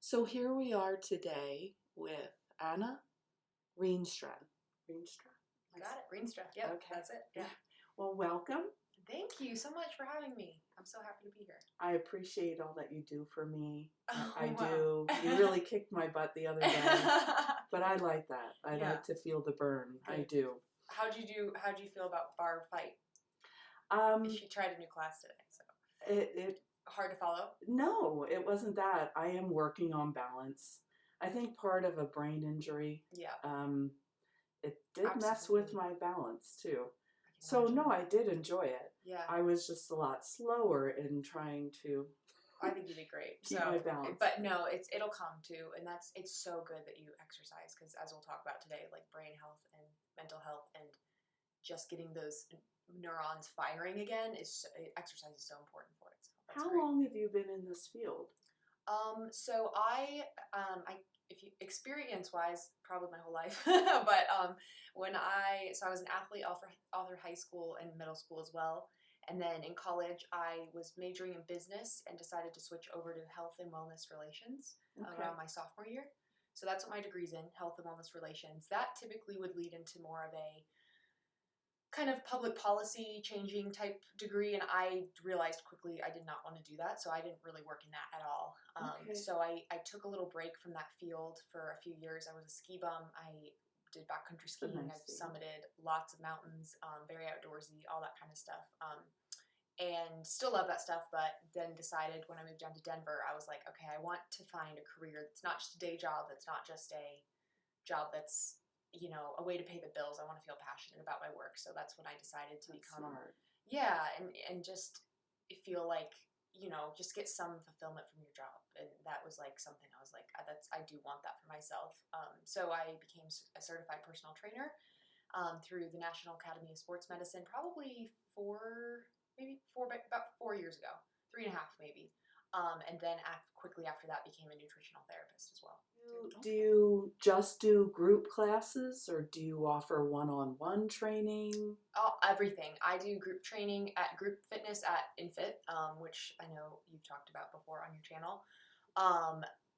So here we are today with Anna Rienstra. Rienstra? Got it. Rienstra. Yep, Okay. that's it. Yeah. Well, welcome. Thank you so much for having me. I'm so happy to be here. I appreciate all that you do for me. Oh, I wow. do. You really kicked my butt the other day. But I like that. I like to feel the burn. Good. I do. How'd you feel about bar fight? She tried a new class today, so it hard to follow? No, it wasn't that. I am working on balance. I think part of a brain injury. Yeah. It did Absolutely. mess with my balance too. So imagine. no, I did enjoy it. Yeah. I was just a lot slower in trying to I think you did great. keep my balance. But no, it'll come too, and it's so good that you exercise because as we'll talk about today, like brain health and mental health and just getting those neurons firing again exercise is so important for it. So that's How great. long have you been in this field? So I if you experience-wise, probably my whole life, but I was an athlete all through high school and middle school as well, and then in college I was majoring in business and decided to switch over to health and wellness relations around my sophomore year. So that's what my degree's in, health and wellness relations. That typically would lead into more of a kind of public policy changing type degree, and I realized quickly I did not want to do that, so I didn't really work in that at all. So I took a little break from that field for a few years. I was a ski bum. I did backcountry skiing. I've summited lots of mountains, very outdoorsy, all that kind of stuff, and still love that stuff, but then decided when I moved down to Denver, I was like, okay, I want to find a career that's not just a day job, that's not just a job that's a way to pay the bills. I want to feel passionate about my work. So that's when I decided to become smart. Yeah, and just feel like, just get some fulfillment from your job. And that was like something I was like, I do want that for myself. So I became a certified personal trainer through the National Academy of Sports Medicine, probably about 4 years ago, 3.5 maybe. And then quickly after that became a nutritional therapist as well. Do you just do group classes or do you offer one-on-one training? Oh, everything. I do group training at group fitness at InFit, which I know you've talked about before on your channel.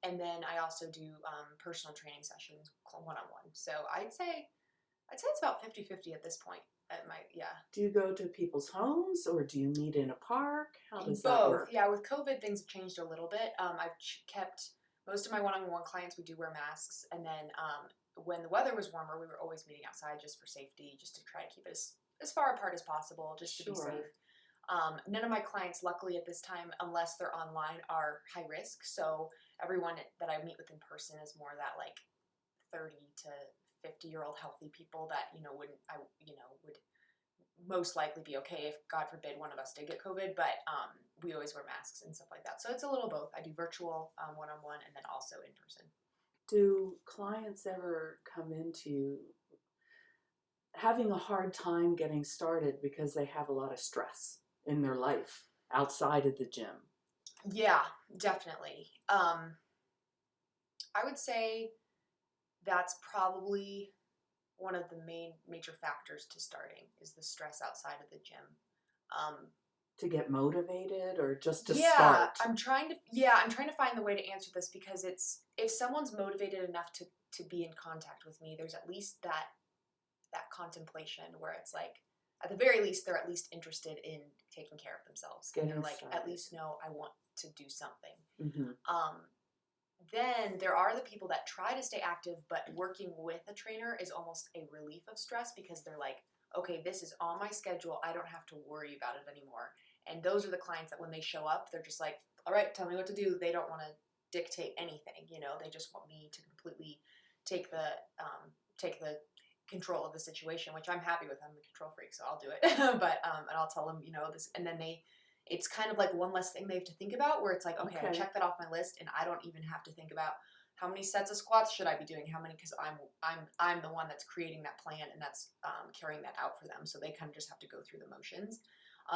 And then I also do personal training sessions one-on-one. So I'd say it's about 50-50 at this point. Do you go to people's homes or do you meet in a park? How does Both. that work? Yeah, with COVID, things have changed a little bit. I've kept most of my one-on-one clients. We do wear masks, and then when the weather was warmer, we were always meeting outside just for safety, just to try to keep it as far apart as possible, just to be safe. None of my clients, luckily at this time, unless they're online, are high risk. So everyone that I meet with in person is more that like 30 to 50-year-old healthy people that would most likely be okay if, God forbid, one of us did get COVID, but we always wear masks and stuff like that. So it's a little both. I do virtual one-on-one and then also in person. Do clients ever come into you having a hard time getting started because they have a lot of stress in their life outside of the gym? Yeah, definitely. I would say that's probably one of the major factors to starting is the stress outside of the gym. To get motivated or just to start? start? I'm trying to find the way to answer this because if someone's motivated enough to be in contact with me, there's at least that contemplation where it's like, at the very least, they're at least interested in taking care of themselves. And they're like, at least know I want to do something. Mm-hmm. Then there are the people that try to stay active, but working with a trainer is almost a relief of stress because they're like, okay, this is on my schedule. I don't have to worry about it anymore. And those are the clients that when they show up, they're just like, all right, tell me what to do. They don't want to dictate anything. They just want me to completely take the control of the situation, which I'm happy with. I'm a control freak, so I'll do it. But and I'll tell them, this, and then it's kind of like one less thing they have to think about where it's like, okay, I check that off my list and I don't even have to think about how many sets of squats should I be doing, how many, because I'm the one that's creating that plan and that's carrying that out for them. So they kind of just have to go through the motions.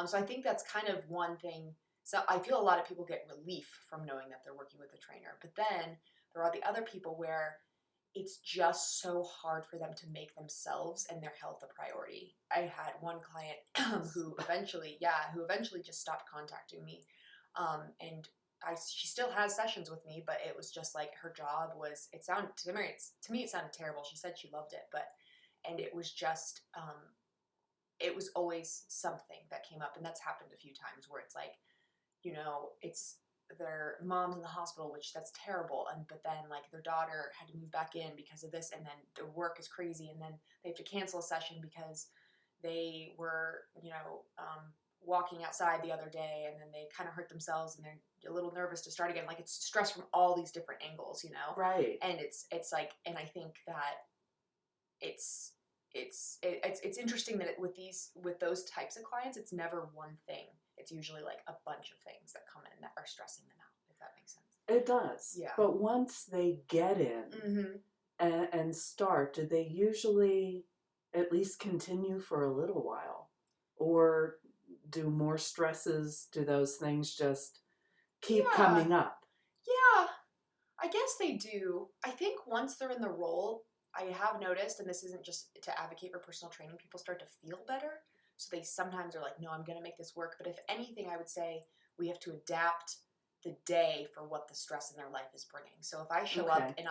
So I think that's kind of one thing. So I feel a lot of people get relief from knowing that they're working with a trainer. But then there are the other people where it's just so hard for them to make themselves and their health a priority. I had one client who eventually just stopped contacting me. And she still has sessions with me, but it was just like her job was, it sounded, to me it sounded terrible. She said she loved it, and it was just, it was always something that came up. And that's happened a few times where it's like, it's their mom's in the hospital, which that's terrible. But then like their daughter had to move back in because of this, and then their work is crazy. And then they have to cancel a session because they were, walking outside the other day, and then they kind of hurt themselves, and they're a little nervous to start again. Like it's stress from all these different angles, Right. And it's like, and I think that it's interesting that with those types of clients, it's never one thing. It's usually like a bunch of things that come in that are stressing them out, if that makes sense. It does. Yeah. But once they get in and start, do they usually at least continue for a little while? Or do more stresses, do those things just keep coming up? Yeah, I guess they do. I think once they're in the role, I have noticed, and this isn't just to advocate for personal training, people start to feel better. So they sometimes are like, no, I'm going to make this work. But if anything, I would say we have to adapt the day for what the stress in their life is bringing. So if I show up and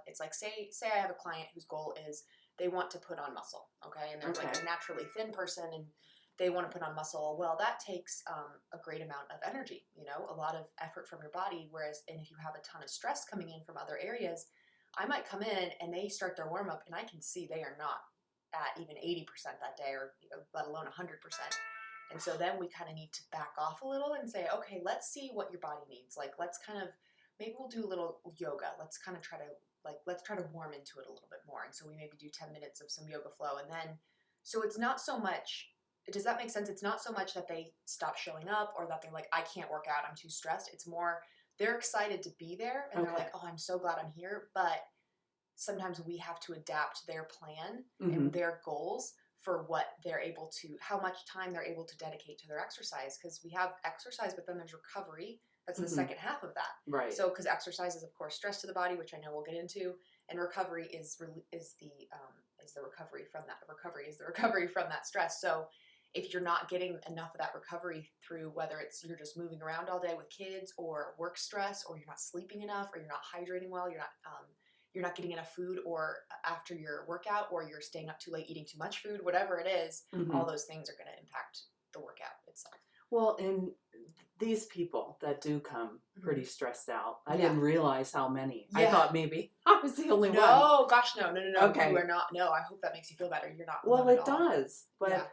it's like, say I have a client whose goal is they want to put on muscle, okay? And they're like a naturally thin person, and they want to put on muscle. Well, that takes a great amount of energy, a lot of effort from your body. And if you have a ton of stress coming in from other areas, I might come in and they start their warm up, and I can see they are not at even 80% that day, or let alone 100%. And so then we kind of need to back off a little and say, okay, let's see what your body needs. Like, let's kind of, maybe we'll do a little yoga. Let's kind of try to warm into it a little bit more. And so we maybe do 10 minutes of some yoga flow. And then, so it's not so much, does that make sense? It's not so much that they stop showing up or that they're like, I can't work out, I'm too stressed. It's more, they're excited to be there, and they're like, oh, I'm so glad I'm here. But sometimes we have to adapt their plan and their goals for what they're able to, how much time they're able to dedicate to their exercise. Because we have exercise, but then there's recovery. That's the second half of that. Right. So, because exercise is, of course, stress to the body, which I know we'll get into, and recovery is the recovery from that. Recovery is the recovery from that stress. So, if you're not getting enough of that recovery through, whether it's you're just moving around all day with kids, or work stress, or you're not sleeping enough, or you're not hydrating well, you're not getting enough food, or after your workout, or you're staying up too late eating too much food, whatever it is, all those things are going to impact the workout itself. Well, and these people that do come pretty stressed out, I didn't realize how many. I thought maybe I was the only one. No, gosh, no. Okay. You are not. No, I hope that makes you feel better. You're not. Well, it does, but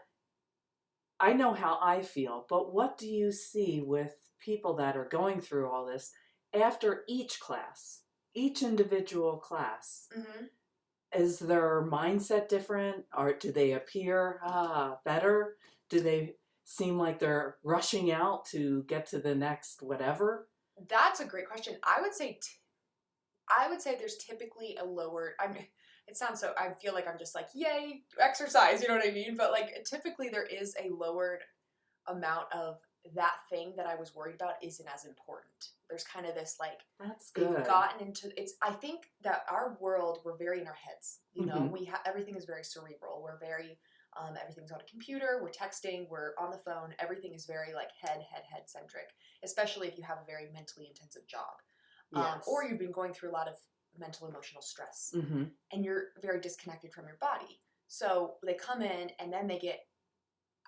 I know how I feel. But what do you see with people that are going through all this after each class? Each individual class, is their mindset different, or do they appear better? Do they seem like they're rushing out to get to the next whatever? That's a great question. I would say there's typically a lowered. It sounds so. I feel like I'm just like, yay, exercise. You know what I mean? But like, typically there is a lowered amount of that thing that I was worried about isn't as important. There's kind of this like, that's good. They've gotten into it's. I think that our world, we're very in our heads. You know, everything is very cerebral. We're very everything's on a computer. We're texting. We're on the phone. Everything is very like head centric. Especially if you have a very mentally intensive job, or you've been going through a lot of mental emotional stress, and you're very disconnected from your body. So they come in, and then they get.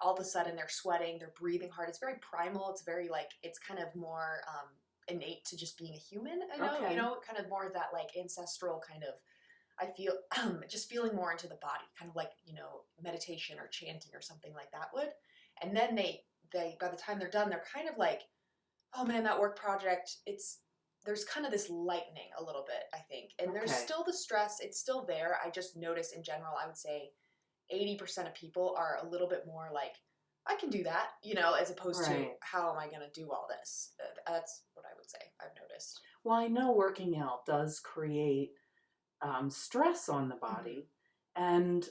All of a sudden, they're sweating, they're breathing hard. It's very primal. It's very like, it's kind of more innate to just being a human. I know, kind of more of that like ancestral kind of, I feel, just feeling more into the body, kind of like, meditation or chanting or something like that would. And then they by the time they're done, they're kind of like, oh man, that work project, there's kind of this lightening a little bit, I think. And there's still the stress. It's still there. I just noticed in general, I would say, 80% of people are a little bit more like, I can do that, as opposed to how am I going to do all this? That's what I would say I've noticed. Well, I know working out does create stress on the body, and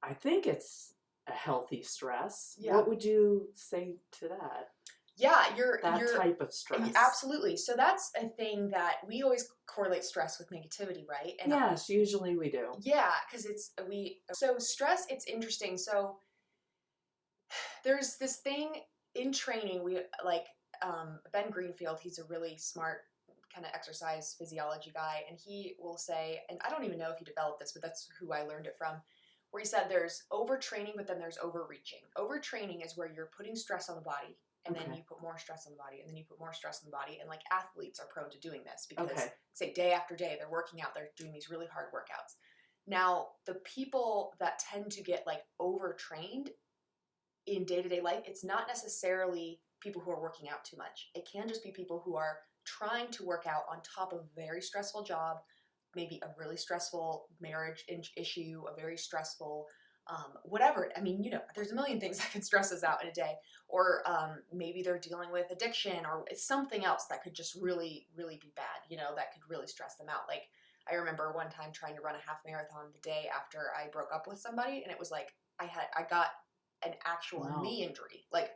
I think it's a healthy stress. Yeah. What would you say to that? Yeah, that type of stress. Absolutely. So that's a thing that we always correlate stress with negativity, right? And yes, usually we do. Yeah, because so stress, it's interesting. So there's this thing in training, we like Ben Greenfield, he's a really smart kind of exercise physiology guy, and he will say, and I don't even know if he developed this, but that's who I learned it from, where he said there's overtraining, but then there's overreaching. Overtraining is where you're putting stress on the body, and then you put more stress on the body, and then you put more stress on the body, and like athletes are prone to doing this because, say, day after day, they're working out, they're doing these really hard workouts. Now, the people that tend to get like overtrained in day-to-day life, it's not necessarily people who are working out too much. It can just be people who are trying to work out on top of a very stressful job, maybe a really stressful marriage issue, a very stressful whatever. I mean, there's a million things that can stress us out in a day. Or maybe they're dealing with addiction, or it's something else that could just really, really be bad, that could really stress them out. Like, I remember one time trying to run a half marathon the day after I broke up with somebody, and it was like I got an actual knee injury. Like,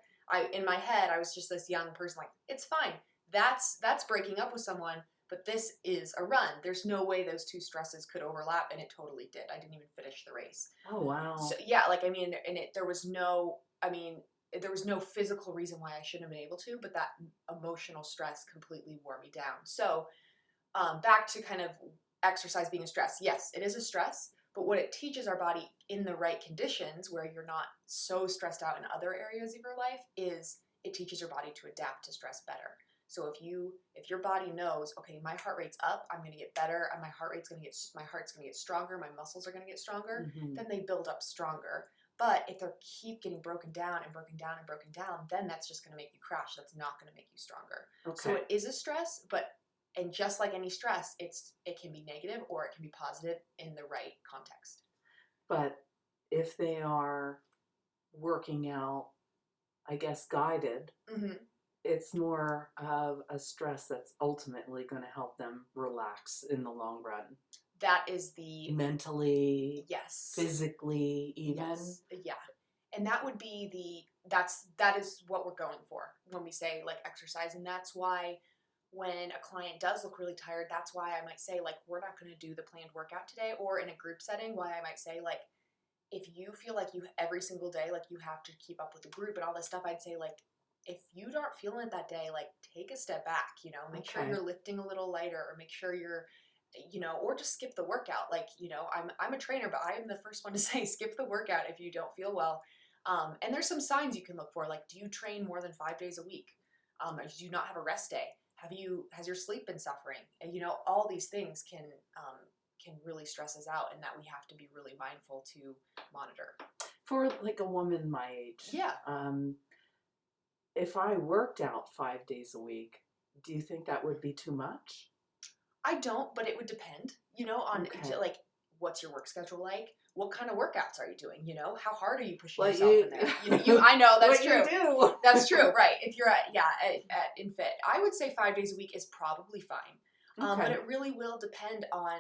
in my head, I was just this young person, like, it's fine. That's breaking up with someone, but this is a run. There's no way those two stresses could overlap, and it totally did. I didn't even finish the race. Oh, wow. So, yeah, like, I mean, there was no physical reason why I shouldn't have been able to, but that emotional stress completely wore me down. So, back to kind of exercise being a stress. Yes, it is a stress, but what it teaches our body in the right conditions, where you're not so stressed out in other areas of your life, is it teaches your body to adapt to stress better. So if your body knows, okay, my heart rate's up, I'm going to get better, and my heart's going to get stronger, my muscles are going to get stronger, then they build up stronger. But if they keep getting broken down and broken down and broken down, then that's just going to make you crash. That's not going to make you stronger. Okay. So it is a stress, and just like any stress, it can be negative or it can be positive in the right context. But if they are working out, I guess, guided, it's more of a stress that's ultimately going to help them relax in the long run. That is the... Mentally, yes. Physically, even. Yes. Yeah. And that would be that is what we're going for when we say, like, exercise. And that's why when a client does look really tired, that's why I might say, like, we're not going to do the planned workout today. Or in a group setting, why I might say, like, if you feel like you every single day, like, you have to keep up with the group and all this stuff, I'd say, like, if you aren't feeling it that day, like, take a step back, make sure you're lifting a little lighter, or make sure you're, or just skip the workout. Like, I'm a trainer, but I am the first one to say, skip the workout if you don't feel well. And there's some signs you can look for, like, do you train more than 5 days a week? Or do you not have a rest day? Has your sleep been suffering? And, all these things can really stress us out, and that we have to be really mindful to monitor. For like a woman my age. Yeah. If I worked out 5 days a week, do you think that would be too much? I don't, but it would depend, on like, what's your work schedule like? What kind of workouts are you doing? How hard are you pushing yourself in there? I know that's true. You do. That's true, right? If you're at InFit, I would say 5 days a week is probably fine. But it really will depend on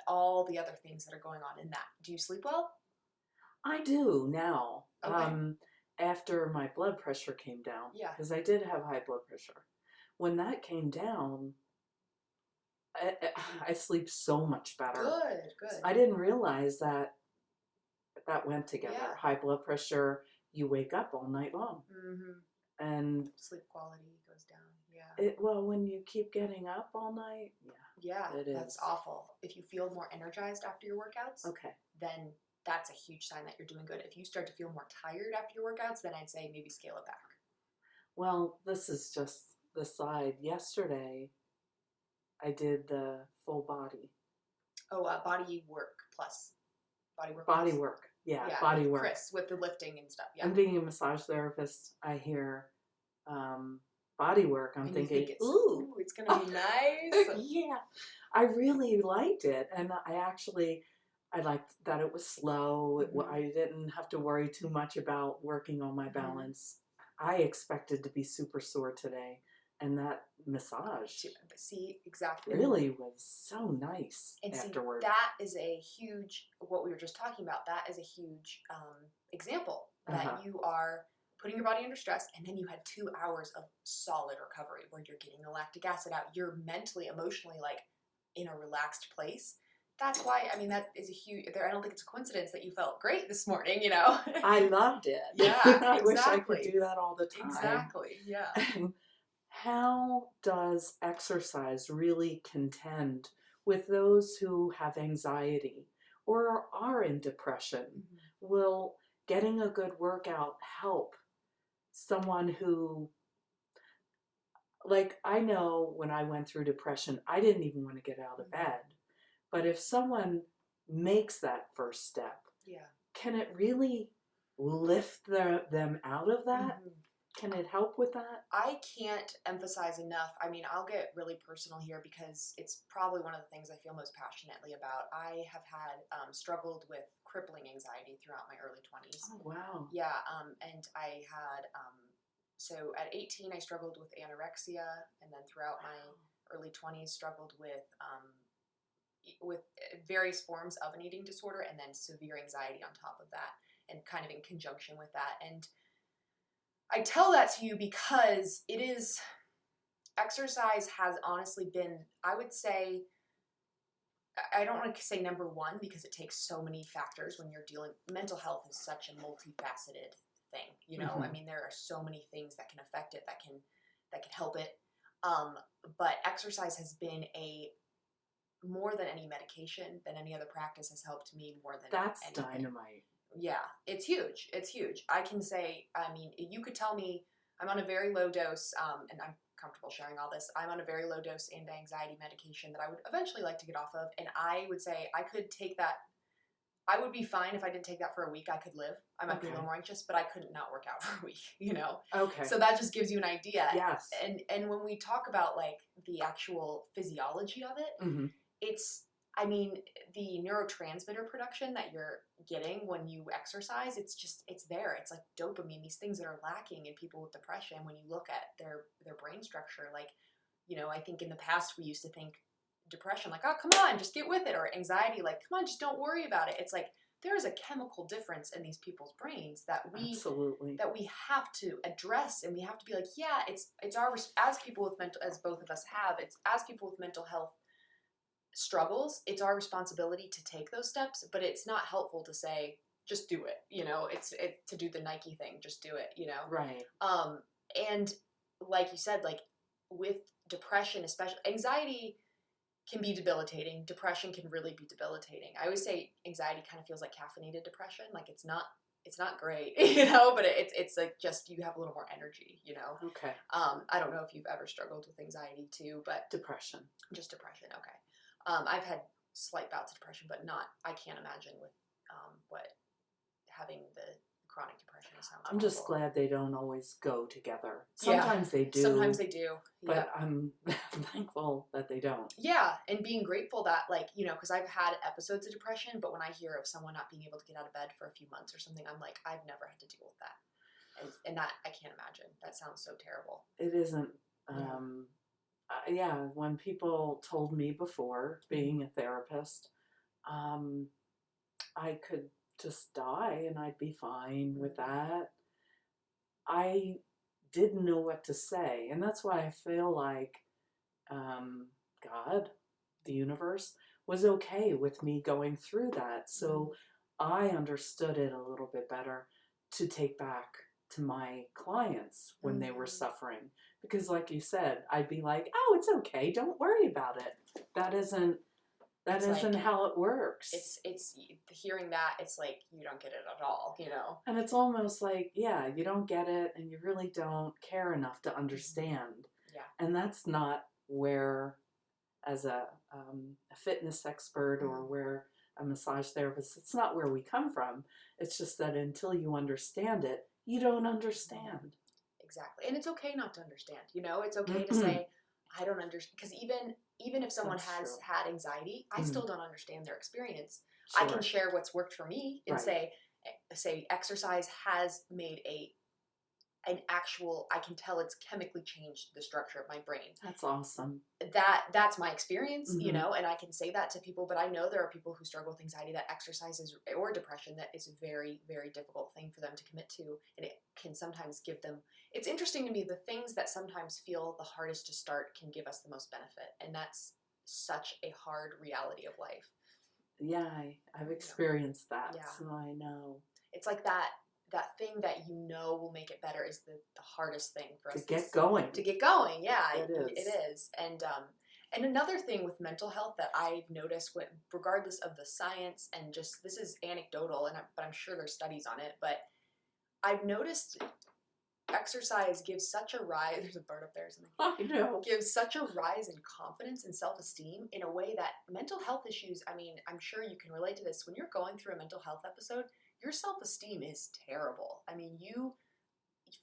all the other things that are going on in that. Do you sleep well? I do now. Okay. After my blood pressure came down. Yeah. Because I did have high blood pressure. When that came down, I sleep so much better. Good. I didn't realize that went together. Yeah. High blood pressure, you wake up all night long. Mm-hmm. And sleep quality goes down. Yeah. When you keep getting up all night, that's awful. If you feel more energized after your workouts, then that's a huge sign that you're doing good. If you start to feel more tired after your workouts, then I'd say maybe scale it back. Well, this is just the side. Yesterday, I did the full body. Oh, Bodywork Plus. Bodywork. Yeah, Bodywork. With Chris, with the lifting and stuff. Yeah. I'm being a massage therapist. I hear Bodywork. I'm thinking, ooh, it's going to be nice. Yeah. I really liked it. And I liked that it was slow. I didn't have to worry too much about working on my balance. I expected to be super sore today. And that massage, exactly, really was so nice afterward. That is a huge, what we were just talking about, that is a huge example that you are putting your body under stress, and then you had 2 hours of solid recovery where you're getting the lactic acid out. You're mentally, emotionally, like, in a relaxed place. that's why, I mean, that is a huge, I don't think it's a coincidence that you felt great this morning, you know? I loved it. Yeah, I wish I could exactly. do that all the time. Exactly, yeah. And how does exercise really contend with those who have anxiety or are in depression? Mhm. Will getting a good workout help someone who, like, I know when I went through depression, I didn't even want to get out of bed. But if someone makes that first step, Yeah. can it really lift them out of that? Mhm. Can it help with that? I can't emphasize enough. I mean, I'll get really personal here because it's probably one of the things I feel most passionately about. I have had struggled with crippling anxiety throughout my early 20s. Oh, wow. Yeah, and I had, so at 18, I struggled with anorexia, and then throughout my early 20s, struggled with various forms of an eating disorder, and then severe anxiety on top of that, and kind of in conjunction with that. And I tell that to you because exercise has honestly been, I would say, I don't want to say number one because it takes so many factors when you're dealing, mental health is such a multifaceted thing, you know? I mean, there are so many things that can affect it, that can help it. But exercise has been more than any medication, than any other practice, has helped me more than That's anything. dynamite. Yeah, it's huge. It's huge. I can say, I mean, you could tell me I'm on a very low dose, and I'm comfortable sharing all this. I'm on a very low dose anti-anxiety medication that I would eventually like to get off of, and I would say I could take that. I would be fine if I didn't take that for a week. I could live. I might be a little more anxious, but I couldn't not work out for a week, you know? Okay. So that just gives you an idea. Yes. And when we talk about like the actual physiology of it, Mm-hmm. it's, I mean, the neurotransmitter production that you're getting when you exercise, it's there. It's like dopamine, these things that are lacking in people with depression. When you look at their brain structure, like, you know, I think in the past we used to think depression, like, oh, come on, just get with it, or anxiety, like, come on, just don't worry about it. It's like there is a chemical difference in these people's brains that we have to address, and we have to be like, yeah, it's our, as people with mental, as both of us have, it's as people with mental health struggles, it's our responsibility to take those steps. But it's not helpful to say just do it, you know. It's to do the Nike thing, just do it, you know. Right. And like you said, like with depression, especially, anxiety can be debilitating. Depression can really be debilitating. I always say anxiety kind of feels like caffeinated depression. Like it's not great, you know, but it's like just you have a little more energy, you know. Okay. I don't know if you've ever struggled with anxiety too, but Depression. Just depression. Okay. I've had slight bouts of depression, but I can't imagine with what having the chronic depression sounds. I'm just glad they don't always go together. Yeah. Sometimes they do. Sometimes they do. But Yeah. I'm thankful that they don't. Yeah, and being grateful that, like, you know, because I've had episodes of depression, but when I hear of someone not being able to get out of bed for a few months or something, I'm like, I've never had to deal with that. And that, I can't imagine. That sounds so terrible. It isn't. Yeah, when people told me before, being a therapist, I could just die and I'd be fine with that. I didn't know what to say. And that's why I feel like God, the universe, was okay with me going through that. So I understood it a little bit better to take back to my clients when they were suffering. Because like you said, I'd be like, oh, it's okay. Don't worry about it. That isn't like, how it works. It's hearing that, it's like you don't get it at all, you know. And it's almost like, yeah, you don't get it and you really don't care enough to understand. Yeah. And that's not where, as a fitness expert or where a massage therapist, it's not where we come from. It's just that until you understand it, you don't understand. Exactly. And it's okay not to understand, you know. It's okay to say, I don't understand, because even if someone has had anxiety, I still don't understand their experience. Sure. I can share what's worked for me and say exercise has made an actual, I can tell it's chemically changed the structure of my brain. That's awesome. That's my experience, you know, and I can say that to people, but I know there are people who struggle with anxiety that exercise is, or depression, that is a very, very difficult thing for them to commit to, and it can sometimes give them, it's interesting to me, the things that sometimes feel the hardest to start can give us the most benefit, and that's such a hard reality of life. Yeah, I've experienced that, Yeah. so I know. It's like that thing that will make it better is the hardest thing for us To get going. To get going, yeah, It is. And another thing with mental health that I've noticed, regardless of the science, and just this is anecdotal, but I'm sure there's studies on it, but I've noticed exercise gives such a rise. There's a bird up there, isn't there? I know. Gives such a rise in confidence and self-esteem in a way that mental health issues, I mean, I'm sure you can relate to this. When you're going through a mental health episode, your self-esteem is terrible. I mean, you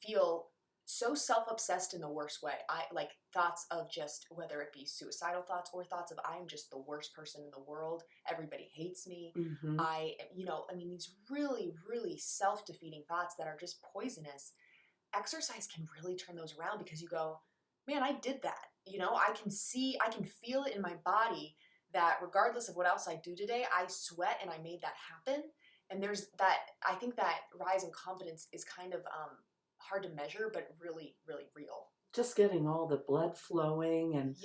feel so self-obsessed in the worst way. I like thoughts of just whether it be suicidal thoughts or thoughts of I'm just the worst person in the world. Everybody hates me. Mm-hmm. I mean, these really, really self-defeating thoughts that are just poisonous. Exercise can really turn those around because you go, man, I did that. I can feel it in my body that regardless of what else I do today, I sweat and I made that happen. And there's that, I think that rise in confidence is kind of hard to measure, but really, really real. Just getting all the blood flowing and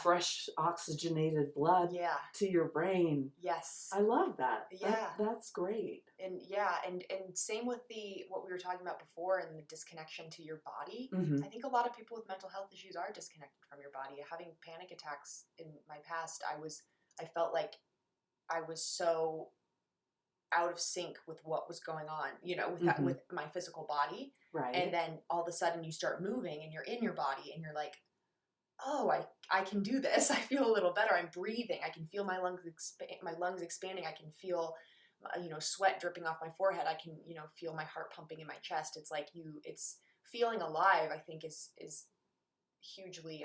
fresh oxygenated blood to your brain. Yes. I love that. Yeah. That's great. And and same with what we were talking about before and the disconnection to your body. Mm-hmm. I think a lot of people with mental health issues are disconnected from your body. Having panic attacks in my past, I felt like I was so out of sync with what was going on, with with my physical body. Right. And then all of a sudden you start moving and you're in your body and you're like, oh, I can do this. I feel a little better. I'm breathing. I can feel my lungs expanding. I can feel, sweat dripping off my forehead. I can, feel my heart pumping in my chest. It's like it's feeling alive, I think is hugely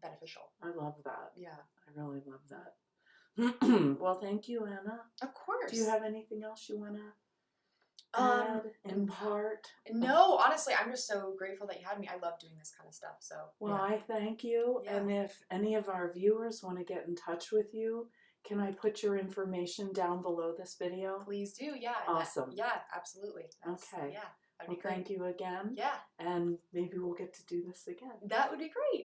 beneficial. I love that. Yeah. I really love that. Well, thank you, Anna. Of course. Do you have anything else you want to add, impart? No, honestly, I'm just so grateful that you had me. I love doing this kind of stuff. So. Well, I thank you. Yeah. And if any of our viewers want to get in touch with you, can I put your information down below this video? Please do. Yeah. Awesome. Absolutely. Okay. Yeah. Well, thank you again. Yeah. And maybe we'll get to do this again. That would be great.